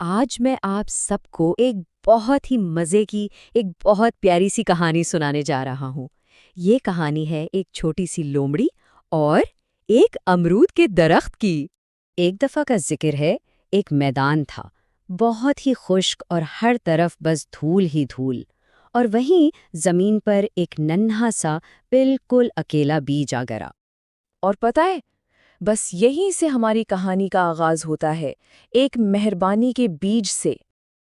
आज मैं आप सबको एक बहुत ही मज़े की, एक बहुत प्यारी सी कहानी सुनाने जा रहा हूँ। ये कहानी है एक छोटी सी लोमड़ी और एक अमरूद के दरख्त की। एक दफ़ा का जिक्र है, एक मैदान था, बहुत ही खुश्क और हर तरफ बस धूल ही धूल। और वहीं ज़मीन पर एक नन्हा सा बिल्कुल अकेला बीज आ गिरा। और पता है, बस यहीं से हमारी कहानी का आगाज होता है, एक मेहरबानी के बीज से।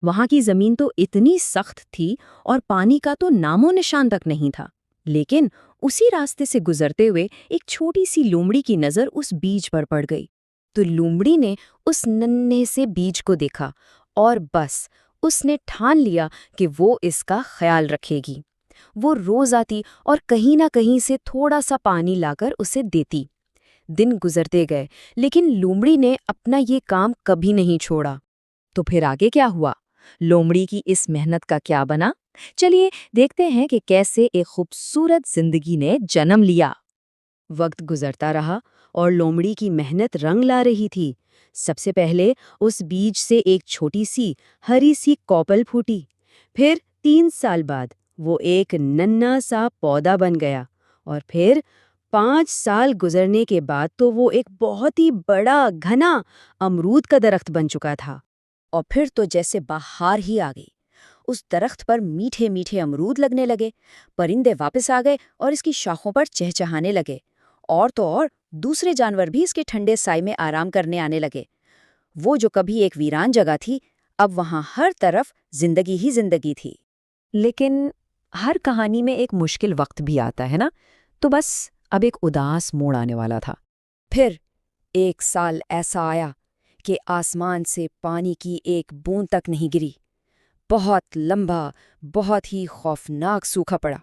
वहां की जमीन तो इतनी सख्त थी और पानी का तो नामो निशान तक नहीं था। लेकिन उसी रास्ते से गुजरते हुए एक छोटी सी लोमड़ी की नजर उस बीज पर पड़ गई। तो लोमड़ी ने उस नन्हे से बीज को देखा और बस उसने ठान लिया कि वो इसका ख्याल रखेगी। वो रोज आती और कहीं ना कहीं से थोड़ा सा पानी लाकर उसे देती। दिन गुजरते गए, लेकिन लोमड़ी ने अपना ये काम कभी नहीं छोड़ा। तो फिर आगे क्या हुआ? लोमड़ी की इस मेहनत का क्या बना? चलिए देखते हैं कि कैसे एक खूबसूरत जिंदगी ने जन्म लिया। वक्त गुजरता रहा और लोमड़ी की मेहनत रंग ला रही थी। सबसे पहले उस बीज से एक छोटी सी हरी सी कौपल फूटी। फिर 3 साल बाद वो एक नन्हा सा पौधा बन गया। और फिर 5 साल गुजरने के बाद तो वो एक बहुत ही बड़ा घना अमरूद का दरख्त बन चुका था। और फिर तो जैसे बहार ही आ गई। उस दरख्त पर मीठे मीठे अमरूद लगने लगे। परिंदे वापस आ गए और इसकी शाखों पर चहचहाने लगे। और तो और दूसरे जानवर भी इसके ठंडे साए में आराम करने आने लगे। वो जो कभी एक वीरान जगह थी, अब वहां हर तरफ जिंदगी ही जिंदगी थी। लेकिन हर कहानी में एक मुश्किल वक्त भी आता है ना? तो बस अब एक उदास मोड़ आने वाला था। फिर एक साल ऐसा आया कि आसमान से पानी की एक बूंद तक नहीं गिरी। बहुत लंबा, बहुत ही खौफनाक सूखा पड़ा।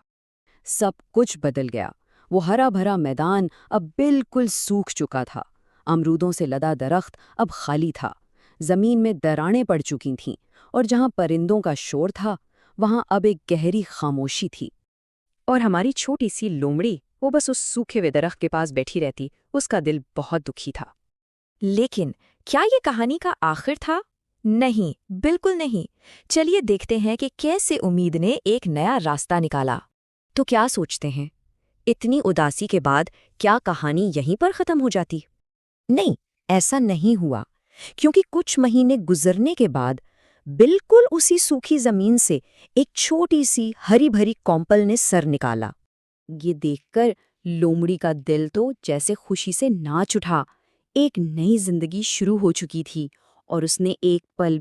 सब कुछ बदल गया। वो हरा भरा मैदान अब बिल्कुल सूख चुका था। अमरूदों से लदा दरख्त अब खाली था। जमीन में दरारें पड़ चुकी थीं और जहां परिंदों का शोर था, वहां अब एक गहरी खामोशी थी। और हमारी छोटी सी लोमड़ी, वो बस उस सूखे हुए दरख्त के पास बैठी रहती। उसका दिल बहुत दुखी था। लेकिन क्या ये कहानी का आखिर था? नहीं, बिल्कुल नहीं। चलिए देखते हैं कि कैसे उम्मीद ने एक नया रास्ता निकाला। तो क्या सोचते हैं? इतनी उदासी के बाद क्या कहानी यहीं पर खत्म हो जाती? नहीं, ऐसा नहीं हुआ। क्योंकि कुछ महीने गुजरने के बाद बिल्कुल उसी सूखी जमीन से एक छोटी सी हरी भरी कौंपल ने सर निकाला। ये देखकर लोमड़ी का दिल तो जैसे खुशी से नाच उठा। एक नई जिंदगी शुरू हो चुकी थी और उसने एक पल